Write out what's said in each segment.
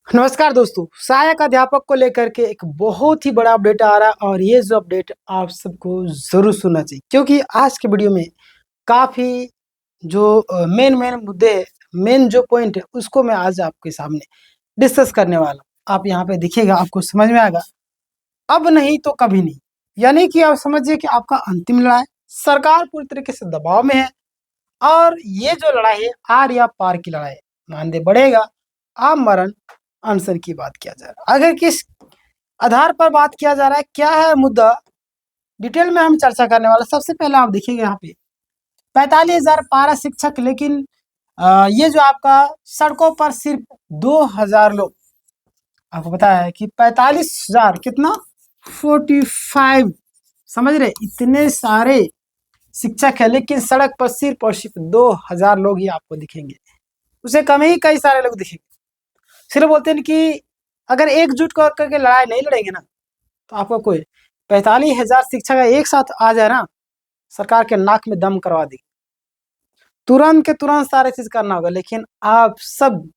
नमस्कार दोस्तों, सहायक अध्यापक को लेकर के एक बहुत ही बड़ा अपडेट आ रहा है और ये जो अपडेट आप सबको ज़रूर सुनना चाहिए क्योंकि आज के वीडियो में काफ़ी जो मेन मेन मुद्दे हैं, मेन जो पॉइंट है उसको मैं आज आपके सामने डिस्कस करने वाला हूँ। आप यहाँ पे देखिएगा, आपको समझ में आएगा। अब नहीं तो कभी नहीं, यानी कि आप समझिए कि आपका अंतिम लड़ाई, सरकार पूरी तरीके से दबाव में है और ये जो लड़ाई है आर या पार की लड़ाई है। मानदेय बढ़ेगा, आप मरण अनशन की बात किया जा रहा है। अगर किस आधार पर बात किया जा रहा है, क्या है मुद्दा, डिटेल में हम चर्चा करने वाला। सबसे पहले आप देखिएगा यहाँ पे 45,000 पारा शिक्षक, लेकिन ये जो आपका सड़कों पर सिर्फ 2,000 लोग। आपको पता है कि 45,000 कितना 45, समझ रहे, इतने सारे शिक्षक है लेकिन सड़क पर सिर्फ और सिर्फ 2,000 लोग ही आपको दिखेंगे। उसे कम ही कई सारे लोग दिखेंगे। सिर्फ बोलते हैं कि अगर एकजुट करके लड़ाई नहीं लड़ेंगे ना तो आपको कोई 45,000 शिक्षक एक साथ आ जाए ना, सरकार के नाक में दम करवा दी, तुरंत के तुरंत सारे चीज करना होगा। लेकिन आप सब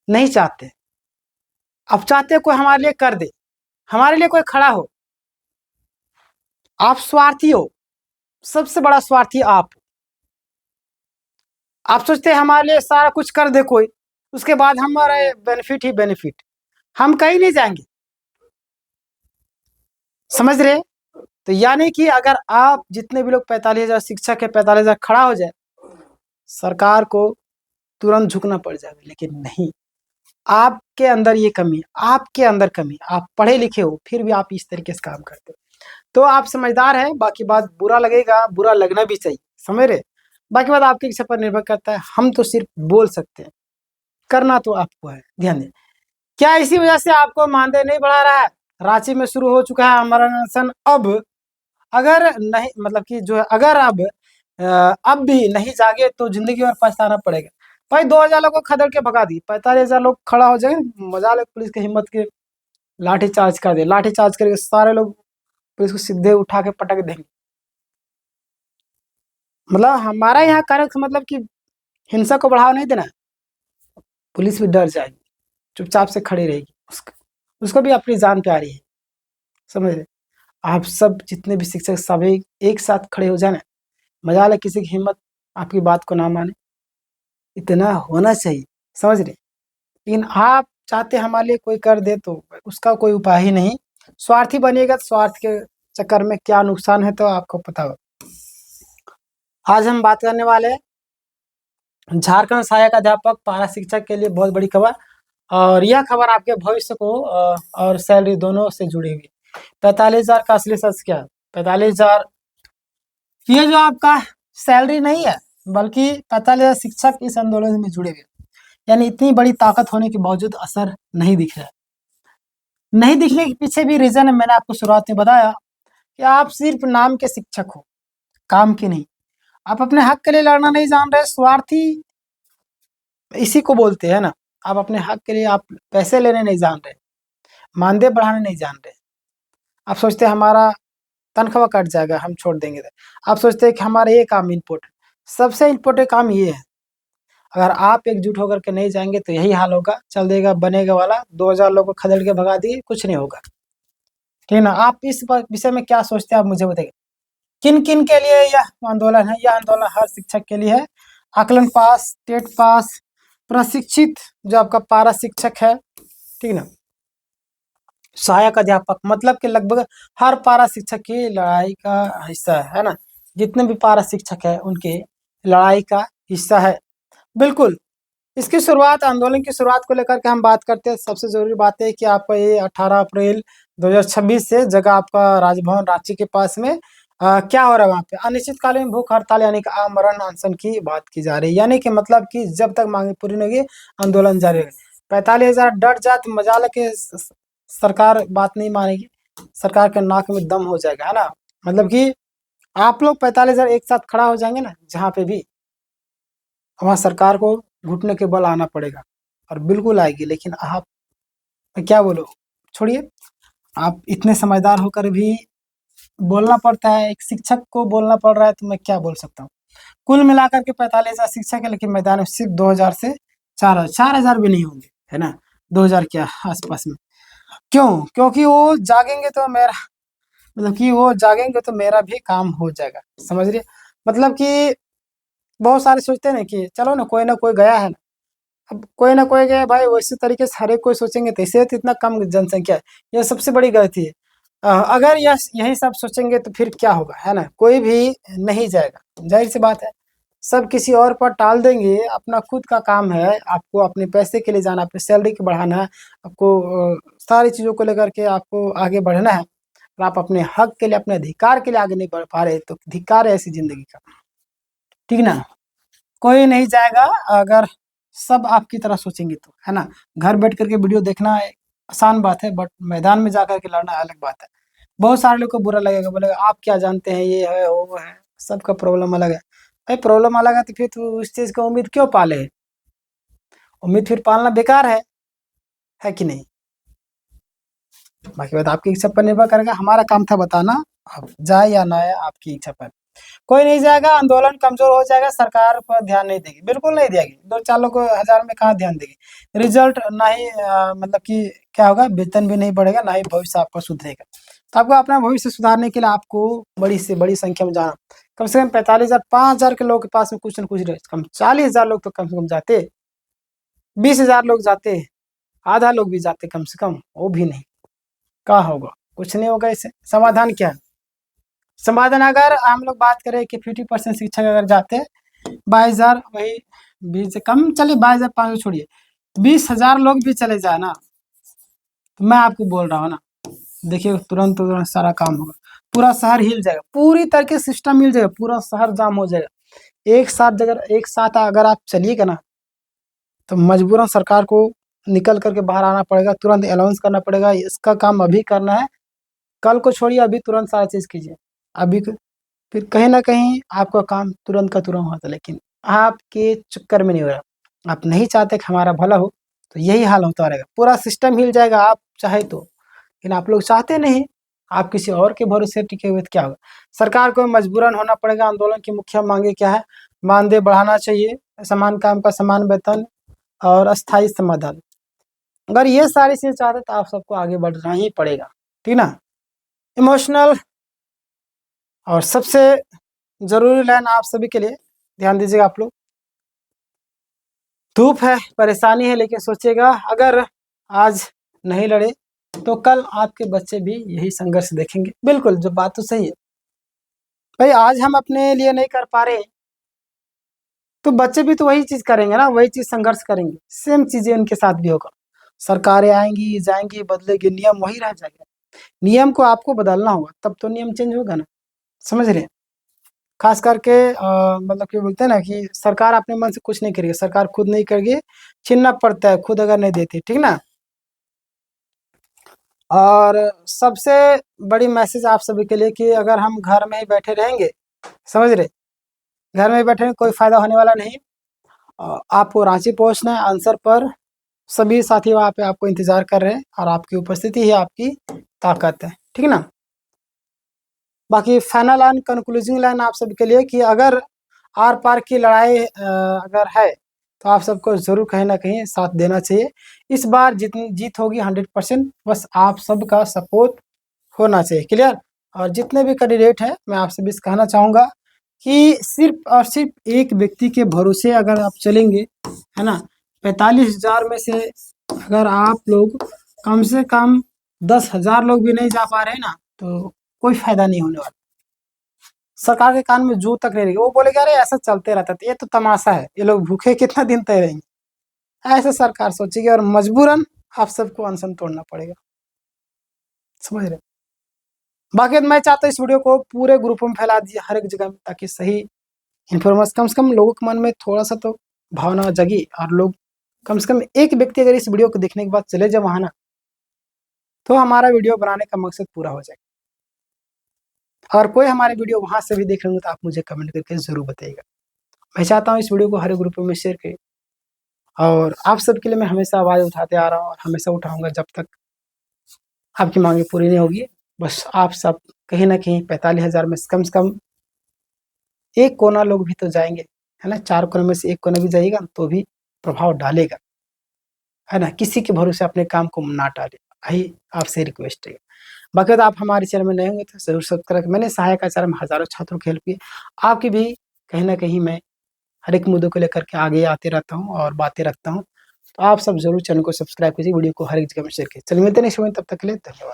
नहीं चाहते। आप चाहते कोई हमारे लिए कर दे, हमारे लिए कोई खड़ा हो। आप स्वार्थी हो, सबसे बड़ा स्वार्थी आप सोचते हैं हमारे लिए सारा कुछ कर दे कोई, उसके बाद हमारे बेनिफिट ही बेनिफिट, हम कहीं नहीं जाएंगे। समझ रहे? तो यानी कि अगर आप जितने भी लोग 45,000 शिक्षक है, 45,000 खड़ा हो जाए, सरकार को तुरंत झुकना पड़ जाएगा। लेकिन नहीं, आपके अंदर ये कमी है, आपके अंदर कमी। आप पढ़े लिखे हो फिर भी आप इस तरीके से काम करते हो, तो आप समझदार हैं। बाकी बात बुरा लगेगा, बुरा लगना भी चाहिए, समझ रहे। बाकी बात आपके इच्छा पर निर्भर करता है। हम तो सिर्फ बोल सकते हैं, करना तो आपको है। ध्यान दें, क्या इसी वजह से आपको मानदेय नहीं बढ़ा रहा है? रांची में शुरू हो चुका है अमरण अनशन। अब अगर नहीं, मतलब कि जो है, अगर अब भी नहीं जागे तो जिंदगी भर पछताना पड़ेगा। भाई 2,000 लोग को खदेड़ के भगा दी, 45,000 लोग खड़ा हो जाए, मजा ले पुलिस की हिम्मत के, लाठी चार्ज कर दे, लाठी चार्ज करके सारे लोग पुलिस को सीधे उठा के पटक देंगे। मतलब हमारा यहाँ कार्य मतलब कि हिंसा को बढ़ावा नहीं देना है। पुलिस भी डर जाएगी, चुपचाप से खड़ी रहेगी, उसको भी अपनी जान प्यारी है, समझ रहे। आप सब जितने भी शिक्षक सभी एक साथ खड़े हो जाए ना, मजा ले किसी की हिम्मत आपकी बात को ना माने, इतना होना चाहिए, समझ रहे। लेकिन आप चाहते हमारे लिए कोई कर दे तो उसका कोई उपाय ही नहीं। स्वार्थी बनिएगा तो स्वार्थ के चक्कर में क्या नुकसान है तो आपको पता हो। आज हम बात करने वाले हैं झारखंड सहायक अध्यापक पारा शिक्षक के लिए बहुत बड़ी खबर, और यह खबर आपके भविष्य को और सैलरी दोनों से जुड़ी हुई। 45,000 का असली सच क्या है? 45,000 ये जो आपका सैलरी नहीं है, बल्कि 45,000 शिक्षक इस आंदोलन में जुड़े हुए। यानी इतनी बड़ी ताकत होने के बावजूद असर नहीं दिख रहा है। नहीं दिखने के पीछे भी रीजन है, मैंने आपको शुरुआत में बताया कि आप सिर्फ नाम के शिक्षक हो, काम के नहीं। आप अपने हक के लिए लड़ना नहीं जान रहे, स्वार्थी इसी को बोलते हैं ना। आप अपने हक के लिए आप पैसे लेने नहीं जान रहे, मानदेय बढ़ाने नहीं जान रहे। आप सोचते हैं हमारा तनख्वाह कट जाएगा, हम छोड़ देंगे। आप सोचते हैं कि हमारा ये काम इम्पोर्टेंट, सबसे इम्पोर्टेंट काम ये है। अगर आप एकजुट होकर के नहीं जाएंगे तो यही हाल होगा, चल देगा बनेगा वाला, 2,000 लोगों को खदेड़ के भगा दिए, कुछ नहीं होगा। ठीक है ना। आप इस विषय में क्या सोचते हैं, आप मुझे बताइए। किन किन के लिए यह आंदोलन है? यह आंदोलन हर शिक्षक के लिए है। आकलन पास, टेट पास, प्रशिक्षित जो आपका पारा शिक्षक है, ठीक ना, सहायक अध्यापक, मतलब कि लगभग हर पारा शिक्षक की लड़ाई का हिस्सा है ना। जितने भी पारा शिक्षक है उनके लड़ाई का हिस्सा है, बिल्कुल। इसकी शुरुआत, आंदोलन की शुरुआत को लेकर के हम बात करते हैं। सबसे जरूरी बात है कि आपका ये 18 अप्रैल 2026 से जगह आपका राजभवन रांची के पास में क्या हो रहा है, वहाँ पे अनिश्चितकालीन भूख हड़ताल यानी कि आमरण अनशन की बात की जा रही है। यानी कि मतलब कि जब तक मांगे पूरी नहीं होगी आंदोलन जारी रहेगा। 45,000 डट जात मजाल के सरकार बात नहीं मानेगी, सरकार के नाक में दम हो जाएगा, है ना। मतलब कि आप लोग 45,000 एक साथ खड़ा हो जाएंगे ना, जहाँ पे भी, वहाँ सरकार को घुटने के बल आना पड़ेगा, और बिल्कुल आएगी। लेकिन आप, मैं क्या बोलो, छोड़िए। आप इतने समझदार होकर भी बोलना पड़ता है, एक शिक्षक को बोलना पड़ रहा है, तो मैं क्या बोल सकता हूँ। कुल मिलाकर के 45,000 शिक्षक है, लेकिन मैदान में सिर्फ 2,000 से 4,000 भी नहीं होंगे, है ना, 2000 के आसपास में। क्यों? क्योंकि वो जागेंगे तो मेरा मतलब कि वो जागेंगे तो मेरा भी काम हो जाएगा, समझ रही है? मतलब कि बहुत सारे सोचते हैं ना कि चलो ना कोई गया है ना, अब कोई ना कोई गया भाई, वैसे तरीके से हर एक कोई सोचेंगे तो इसलिए तो इतना कम जनसंख्या है, यह सबसे बड़ी गलती है। अगर यही सब सोचेंगे तो फिर क्या होगा, है ना, कोई भी नहीं जाएगा, जाहिर सी बात है। सब किसी और पर टाल देंगे, अपना खुद का काम है, आपको अपने पैसे के लिए जाना, अपनी सैलरी को बढ़ाना है, आपको सारी चीज़ों को लेकर के आपको आगे बढ़ना है, और आप अपने हक के लिए, अपने अधिकार के लिए आगे नहीं बढ़ पा रहे, तो धिक्कार है ऐसी जिंदगी का, ठीक ना। कोई नहीं जाएगा अगर सब आपकी तरह सोचेंगे तो, है ना। घर बैठ करके वीडियो देखना आसान बात है, बट मैदान में जा करके लड़ना अलग बात है। बहुत सारे लोग को बुरा लगेगा, बोलेगा आप क्या जानते हैं, ये है वो है, सबका प्रॉब्लम अलग है। भाई प्रॉब्लम अलग है तो फिर तू उस चीज़ का उम्मीद क्यों पाले? उम्मीद फिर पालना बेकार है कि नहीं? बाकी बात आपकी इच्छा पर निर्भर करेगा, हमारा काम था बताना, अब जाए या ना आए आपकी इच्छा पर। कोई नहीं जाएगा, आंदोलन कमजोर हो जाएगा, सरकार पर ध्यान नहीं देगी, बिल्कुल नहीं देगी, 2-4 लोग को हजार में कहाँ ध्यान देगी। रिजल्ट ना ही मतलब कि क्या होगा, वेतन भी नहीं बढ़ेगा, ना ही भविष्य आपका सुधरेगा। तो आपको अपना भविष्य सुधारने के लिए आपको बड़ी से बड़ी संख्या में जाना, कम से कम 45,000 5,000 के लोगों के पास में कुछ न कुछ रहे, कम 40,000 लोग तो कम से कम जाते, 20,000 लोग जाते, आधा लोग भी जाते कम से कम, वो भी नहीं, क्या होगा? कुछ नहीं होगा। इससे समाधान क्या है? समाधान अगर हम लोग बात करें कि 50% शिक्षक अगर जाते, 22,000 वही 20 कम, चलिए 22,500 छोड़िए, 20,000 लोग भी चले जाए ना, तो मैं आपको बोल रहा हूँ ना, देखिए तुरंत तुरंत सारा काम होगा, पूरा शहर हिल जाएगा, पूरी तरीके से सिस्टम हिल जाएगा, पूरा शहर जाम हो जाएगा। एक साथ अगर आप चलिएगा ना, तो मजबूरन सरकार को निकल करके बाहर आना पड़ेगा, तुरंत अनाउंस करना पड़ेगा, इसका काम अभी करना है, कल को छोड़िए, अभी तुरंत सारा चीज़ कीजिए। अभी फिर कहीं न कहीं आपका काम तुरंत का तुरंत होता, लेकिन आपके चक्कर में नहीं हो रहा। आप नहीं चाहते कि हमारा भला हो, तो यही हाल होता रहेगा। पूरा सिस्टम हिल जाएगा आप चाहे तो, लेकिन आप लोग चाहते नहीं। आप किसी और के भरोसे टिके हुए तो क्या होगा? सरकार को मजबूरन होना पड़ेगा। आंदोलन की मुख्य मांगे क्या है? मानदेय बढ़ाना चाहिए, समान काम का समान वेतन और अस्थायी समाधान। अगर ये सारी चीज़ चाहते तो आप सबको आगे बढ़ना ही पड़ेगा, ठीक ना? इमोशनल और सबसे ज़रूरी लाइन आप सभी के लिए, ध्यान दीजिएगा आप लोग। धूप है, परेशानी है, लेकिन सोचिएगा अगर आज नहीं लड़े तो कल आपके बच्चे भी यही संघर्ष देखेंगे। बिल्कुल, जो बात तो सही है। भाई आज हम अपने लिए नहीं कर पा रहे, तो बच्चे भी तो वही चीज़ करेंगे ना, वही चीज़ संघर्ष करेंगे। सेम चीज़ें उनके साथ भी होगा। सरकारें आएँगी, जाएँगी, बदलेगी, नियम वही रह जाएगा। नियम को आपको बदलना होगा, तब तो नियम चेंज होगा ना, समझ रहे हैं? खास करके मतलब कि बोलते हैं ना कि सरकार अपने मन से कुछ नहीं करेगी, सरकार खुद नहीं करेगी, छीनना पड़ता है खुद अगर नहीं देती, ठीक ना? और सबसे बड़ी मैसेज आप सभी के लिए कि अगर हम घर में ही बैठे रहेंगे, समझ रहे? घर में ही बैठे रहेंगे, कोई फ़ायदा होने वाला नहीं। आपको रांची पहुँचना है, आंसर पर सभी साथी वहाँ पे आपको इंतज़ार कर रहे हैं, और आपकी उपस्थिति ही आपकी ताकत है, ठीक ना? बाकी फाइनल लाइन, कंक्लूजिंग लाइन आप सबके लिए कि अगर आर-पार की लड़ाई अगर है, तो आप सबको ज़रूर कहीं न कहीं साथ देना चाहिए। इस बार जितनी जीत होगी 100%, बस आप सबका सपोर्ट होना चाहिए, क्लियर? और जितने भी कैंडिडेट हैं, मैं आपसे भी कहना चाहूँगा कि सिर्फ़ और सिर्फ़ एक व्यक्ति के भरोसे अगर आप चलेंगे, है ना? 45,000 में से अगर आप लोग कम से कम 10,000 लोग भी नहीं जा पा रहे हैं ना, तो कोई फ़ायदा नहीं होने वाला। सरकार के कान में जू तक नहीं रहेगी, वो बोलेगी अरे ऐसा चलते रहता है, तो ये तो तमाशा है, ये लोग भूखे कितना दिन तक रहेंगे? ऐसे सरकार सोचेगी, और मजबूरन आप सबको अनशन तोड़ना पड़ेगा, समझ रहे? बाकी मैं चाहता हूँ इस वीडियो को पूरे ग्रुपों में फैला दीजिए, हर एक जगह में, ताकि सही इन्फॉर्मेशन, कम से कम लोगों के मन में थोड़ा-सा तो भावना जगी, और लोग कम से कम एक व्यक्ति अगर इस वीडियो को देखने के बाद चले जाए वहाँ ना, तो हमारा वीडियो बनाने का मकसद पूरा हो जाएगा। और कोई हमारे वीडियो वहाँ से भी देख रहे होंगे तो आप मुझे कमेंट करके ज़रूर बताइएगा। मैं चाहता हूँ इस वीडियो को हर ग्रुप में शेयर करें, और आप सबके लिए मैं हमेशा आवाज़ उठाते आ रहा हूँ, और हमेशा उठाऊँगा जब तक आपकी माँगें पूरी नहीं होगी। बस आप सब कहीं न कहीं 45,000 में से कम एक कोना लोग भी तो जाएँगे, है ना? 4 कोने में से 1 कोना भी जाइएगा तो भी प्रभाव डालेगा। है ना, किसी के भरोसे अपने काम को ना टालें, यही आपसे रिक्वेस्ट है। बाकी तो आप हमारे चैनल में नए होंगे तो ज़रूर सब्सक्राइब। मैंने सहायक आचार्य में हज़ारों छात्रों की हेल्प की, आपकी भी कहीं न कहीं मैं हर एक मुद्दों को लेकर के आगे आते रहता हूँ और बातें रखता हूँ। तो आप सब ज़रूर चैनल को सब्सक्राइब कीजिए, वीडियो को हर एक जगह में शेयर कीजिए। चलिए मिलते हैं नेक्स्ट वीडियो में, तब तक के लिए धन्यवाद।